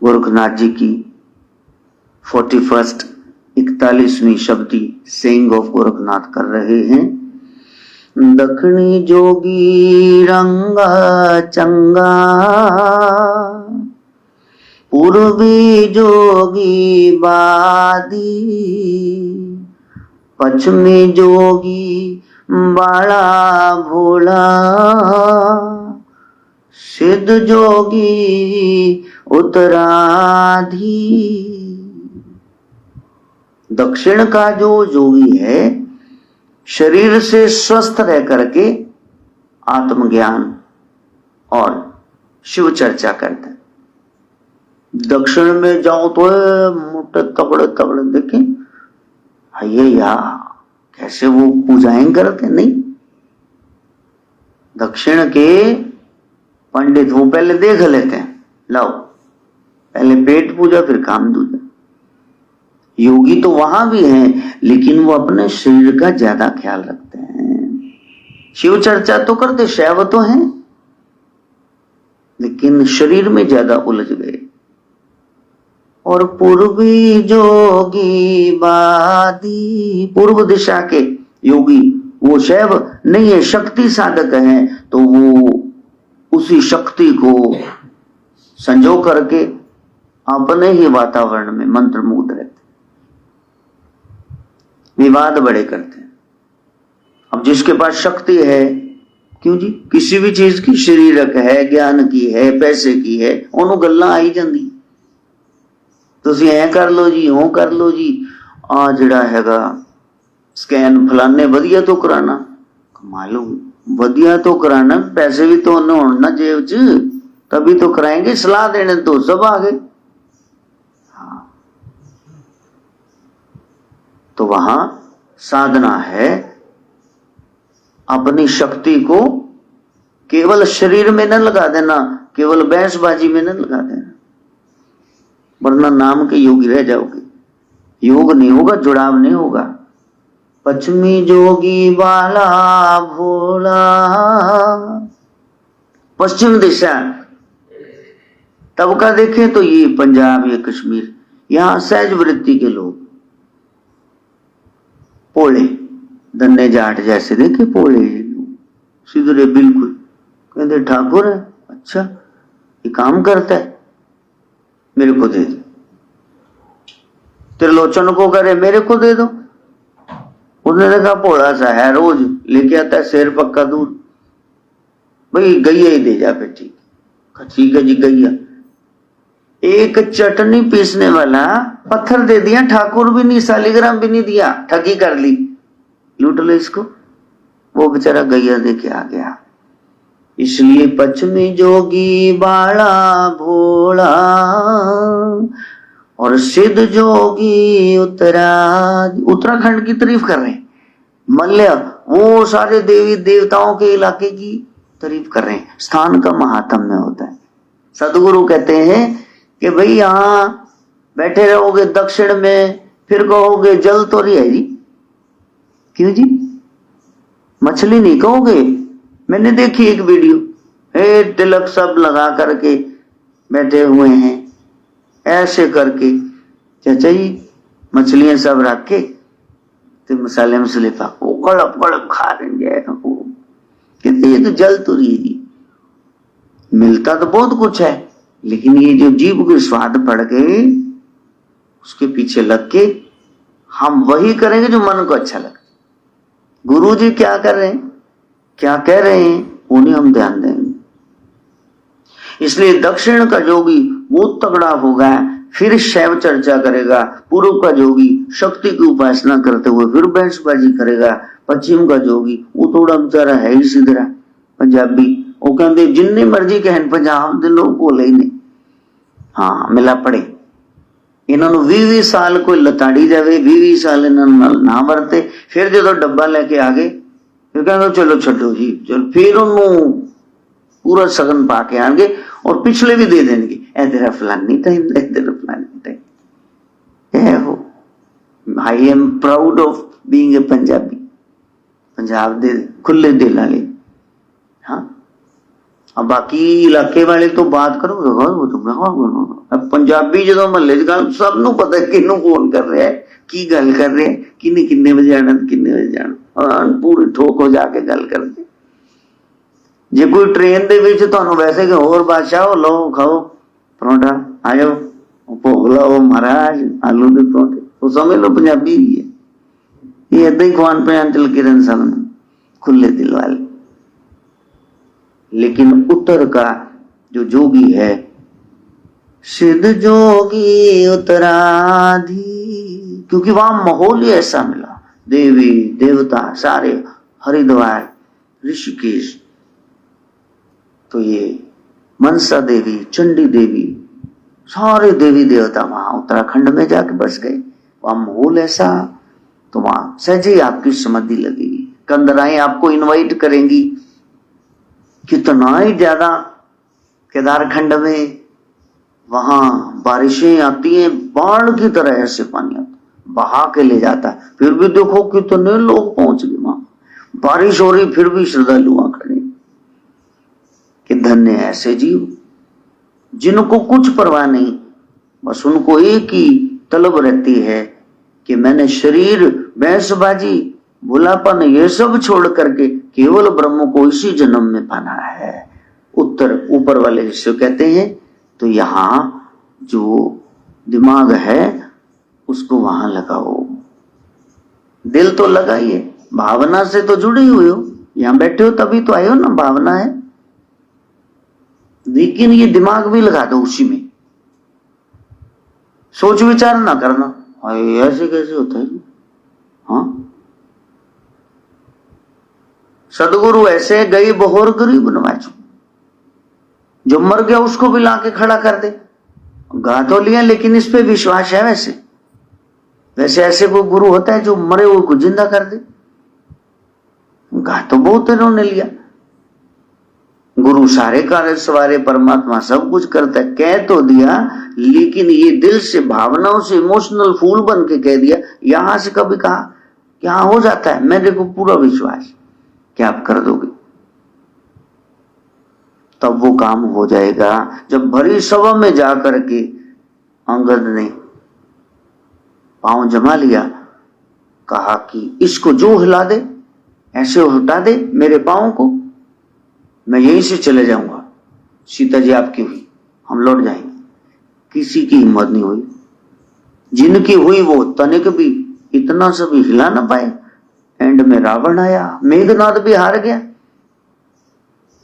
गोरखनाथ जी की 41st 41वीं शब्दी सेइंग ऑफ गोरखनाथ कर रहे हैं। दक्षिणी जोगी रंगा चंगा, पूर्वी जोगी बादी, पश्चिमी जोगी बाला भोला, सिद्ध जोगी उत्तराधी। दक्षिण का जो जोगी है शरीर से स्वस्थ रह करके आत्मज्ञान और शिव चर्चा करता है। दक्षिण में जाओ तो मोटे तगड़े तगड़े देखें, ये यार कैसे वो पूजाएं करते नहीं। दक्षिण के पंडित वो पहले देख लेते हैं, लाओ पहले पेट पूजा फिर काम दूजा। योगी तो वहां भी हैं लेकिन वो अपने शरीर का ज्यादा ख्याल रखते हैं। शिव चर्चा तो करते, शैव तो हैं लेकिन शरीर में ज्यादा उलझ गए। और पूर्वी जोगी बादी, पूर्व दिशा के योगी वो शैव नहीं है, शक्ति साधक है, तो वो उसी शक्ति को संजो करके अपने ही वातावरण में मंत्रमुग्ध रहते। विवाद बड़े करते हैं। अब जिसके पास शक्ति है, क्यों जी, किसी भी चीज की, शरीरक है, ज्ञान की है, पैसे की है, उन्होंने गल्ला आई जाती। तुसी ऐ कर लो जी, हो कर लो जी, आ जड़ा हैगा स्कैन फलाने वधिया तो कराना, मालूम वधिया तो कराना, पैसे भी तो होना जेब च, तभी तो कराएंगे, सलाह देने तो सब आ गए। हाँ, तो वहां साधना है अपनी शक्ति को केवल शरीर में न लगा देना, केवल बहसबाजी में न लगा देना, वरना नाम के योगी रह जाओगे। योग नहीं होगा, जुड़ाव नहीं होगा। पश्चिमी जोगी बाला भोला, पश्चिम दिशा तब का देखें तो ये पंजाब या कश्मीर, यहां सहज वृत्ति के लोग पोले, धन्ने जाट जैसे देखे पोले सीधे बिल्कुल, कहते ठाकुर है, अच्छा ये काम करता है, मेरे को दे दो। त्रिलोचन को करे, मेरे को दे दो। उसने देखा भोला सा है, रोज लेके आता है शेर पक्का दूध, भाई गैया ही दे जा फिर, ठीक है जी गैया। एक चटनी पीसने वाला पत्थर दे दिया, ठाकुर भी नहीं, सालीग्राम भी नहीं दिया, ठगी कर ली, लूट लो इसको। वो बेचारा गैया दे के आ गया। इसलिए पश्चिमी जोगी बाला भोला और सिद्ध जोगी उत्तराखंड की तारीफ कर रहे हैं, मल्य वो सारे देवी देवताओं के इलाके की तारीफ कर रहे हैं। स्थान का महात्म्य होता है। सदगुरु कहते हैं कि भाई यहां बैठे रहोगे दक्षिण में, फिर कहोगे जल तो रही है जी, क्यों जी, मछली नहीं कहोगे। मैंने देखी एक वीडियो, तिलक सब लगा करके बैठे हुए हैं, ऐसे करके चाचा जी मछलियां सब रख के तो मसाले मसाले पाको कड़प कड़प खा रहे हैं। कहते ये तो जल तो रही जी, मिलता तो बहुत कुछ है, लेकिन ये जो जीभ के स्वाद पड़ गए उसके पीछे लग के हम वही करेंगे जो मन को अच्छा लगे। गुरु जी क्या कर रहे हैं, क्या कह रहे हैं, उन्हें हम ध्यान देंगे। इसलिए दक्षिण का जोगी वो तगड़ा होगा, फिर शैव चर्चा करेगा। पूर्व का जोगी शक्ति की उपासना करते हुए फिर बहसबाजी करेगा। पश्चिम का जोगी वो थोड़ा बेचारा है ही सिधरा पंजाबी, वो कहते जिन्ने मर्जी कहन पंजाब के लोग बोले ही नहीं। हाँ मिला पड़े, इन्होंने 20 साल कोई लताड़ी जावे, 20 साल इन्होंने ना वरते, फिर जो डब्बा लेके आ गए फिर कहते चलो छो जी चलो, फिर उन्होंने पूरा सगन पा के आएंगे और पिछले भी दे देंगे, ए तेरा फलानी टाइम, ए तेरा फलानी टाइम। हो I am proud of being a Punjabi, Punjab दे खुले दिल वाले। हाँ अब बाकी इलाके वाले तो बात करो वो तुमने अब पंजाबी जो महल्ले च गल सब नूं पता है किन्नू फोन कर रहा है की गल कर रहे हैं किन्ने बजे आना किन्ने बजे जाना पूरी ठोक हो जाके गल करते जे कोई ट्रेन दे विच तुहानूं वैसे कि होर बादशाह लो खाओ परौंठा आ जाओ भोग लाओ महाराज आलू के परौंठे वो समझ लो पंजाबी भी है ये इदां ही खुआन पिआन च लगे रहन सब खुले दिल वाले। लेकिन उत्तर का जो जोगी है सिद्ध जोगी उत्तराधि, क्योंकि वहां माहौल ही ऐसा मिला, देवी देवता सारे, हरिद्वार ऋषिकेश, तो ये मनसा देवी चंडी देवी सारे देवी देवता वहां उत्तराखंड में जाके बस गए। वहां माहौल ऐसा, तो वहां सहज ही आपकी समाधि लगेगी। कंदराएं आपको इनवाइट करेंगी, कितना ही ज्यादा केदारखंड में वहां बारिशें आती हैं, बाढ़ की तरह ऐसे पानी आता बहा के ले जाता है, फिर भी देखो कितने लोग पहुंच गए वहां, बारिश हो रही फिर भी श्रद्धालु वहां खड़े। कि धन्य ऐसे जीव जिनको कुछ परवाह नहीं, बस उनको एक ही तलब रहती है कि मैंने शरीर भैंसबाजी भुलापन ये सब छोड़ करके केवल ब्रह्म को इसी जन्म में पाना है। उत्तर ऊपर वाले जिसे कहते हैं। तो यहां जो दिमाग है उसको वहां लगाओ, दिल तो लगाइए, भावना से तो जुड़े हुए हो, यहां बैठे हो तभी तो आए हो ना, भावना है, लेकिन ये दिमाग भी लगा दो उसी में, सोच विचार ना करना ऐसे कैसे होता है। हाँ, सदगुरु ऐसे गई बहोर गरीब नवाजो, जो मर गया उसको भी लाके खड़ा कर दे, गा तो लिया लेकिन इस पे विश्वास है। वैसे ऐसे कोई गुरु होता है जो मरे हुए को जिंदा कर दे, गा तो बहुत इन्होंने लिया। गुरु सारे कार्य सवारे परमात्मा सब कुछ करता है, कह तो दिया, लेकिन ये दिल से भावनाओं से इमोशनल फूल बन के कह दिया। यहां से कभी कहा कि हाँ हो जाता है, मेरे को पूरा विश्वास कि आप कर दोगे, तब वो काम हो जाएगा। जब भरी सभा में जाकर के अंगद ने पांव जमा लिया, कहा कि इसको जो हिला दे, ऐसे हटा दे मेरे पांव को, मैं यहीं से चले जाऊंगा, सीता जी आपकी हुई, हम लौट जाएंगे। किसी की हिम्मत नहीं हुई, जिनकी हुई वो तनिक भी इतना सा भी हिला ना पाए। एंड में रावण आया, मेघनाद भी हार गया।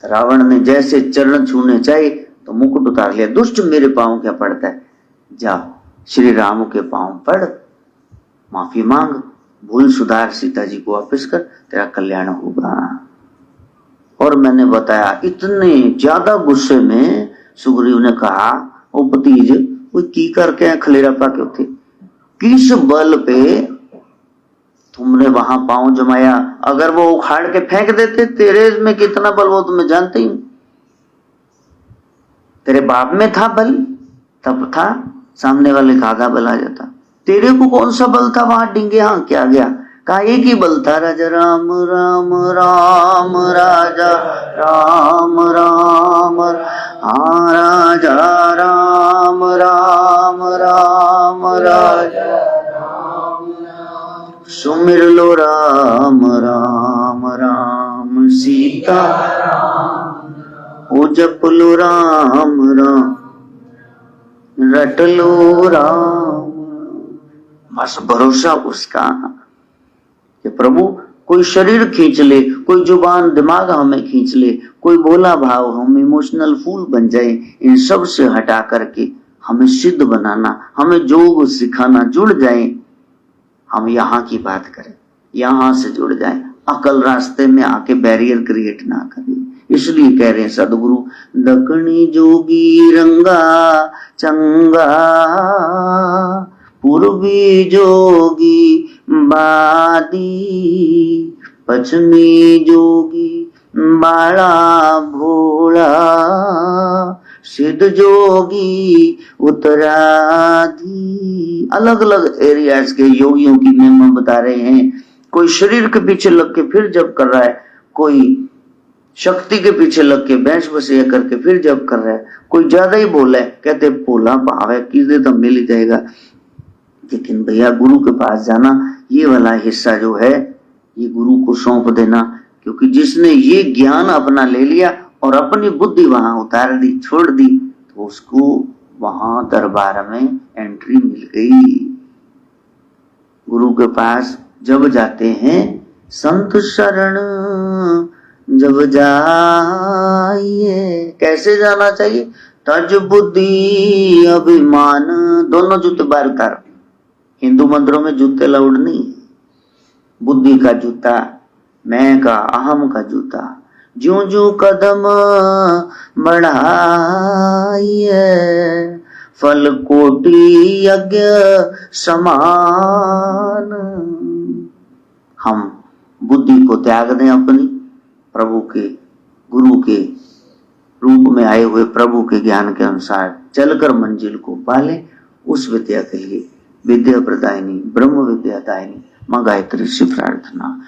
रावण ने जैसे चरण छूने चाहे तो मुकुट उतार लिया, दुष्ट मेरे पांव क्या पड़ता है, जा श्री राम के पांव पड़, माफी मांग, भूल सुधार, सीता जी को वापस कर, तेरा कल्याण होगा। और मैंने बताया इतने ज्यादा गुस्से में सुग्रीव ने कहा, ओ भतीज वो की करके खलेरा पाके उठे, किस बल पे तुमने वहां पांव जमाया, अगर वो उखाड़ के फेंक देते, तेरे में कितना बल वो तुम्हें जानते ही, तेरे बाप में था बल तब था, सामने वाले का आधा बल आ जाता, तेरे को कौन सा बल था वहां डिंगे हाँ क्या गया, कहा एक ही बल था, राजा राम राम राम राजा राम राम, हाँ राजा राम राम राम राजा सुमिर लो राम राम राम सीता ओ जप लो राम राम रट लो राम। बस भरोसा उसका कि प्रभु कोई शरीर खींच ले, कोई जुबान दिमाग हमें खींच ले, कोई भोला भाव हम इमोशनल फूल बन जाए, इन सब से हटा करके हमें सिद्ध बनाना, हमें योग सिखाना, जुड़ जाए, हम यहाँ की बात करें, यहाँ से जुड़ जाए, अकल रास्ते में आके बैरियर क्रिएट ना करें। इसलिए कह रहे हैं सदगुरु, दक्षिणी जोगी रंगा चंगा, पूर्वी जोगी बादी, पश्चिमी जोगी बाड़ा भोला, सिद्ध जोगी उत्तराधि। अलग अलग एरियाज के योगियों की महिमा बता रहे हैं। कोई शरीर के पीछे लग के फिर जब कर रहा है, कोई शक्ति के पीछे लग के बैंस बसिया करके फिर जब कर रहा है, कोई ज्यादा ही बोला है, कहते भोला भाव है किसे तो मिल ही जाएगा। लेकिन भैया गुरु के पास जाना, ये वाला हिस्सा जो है ये गुरु को सौंप देना, क्योंकि जिसने ये ज्ञान अपना ले लिया और अपनी बुद्धि वहां उतार दी, छोड़ दी, तो उसको वहां दरबार में एंट्री मिल गई। गुरु के पास जब जाते हैं, संत शरण जब जाइए, कैसे जाना चाहिए? तज बुद्धि अभिमान, दोनों जूते बाहर उतार। हिंदू मंदिरों में जूते लाउड नहीं, बुद्धि का जूता, मैं का, अहम का जूता। ज्यों ज्यों कदम बढ़ाइए, फल कोटि यज्ञ समान। हम बुद्धि को त्याग दें, अपनी प्रभु के, गुरु के रूप में आए हुए प्रभु के ज्ञान के अनुसार चलकर मंजिल को पाले। उस विद्या के लिए विद्या प्रदायिनी, ब्रह्म विद्या दायिनी मां गायत्री से प्रार्थना।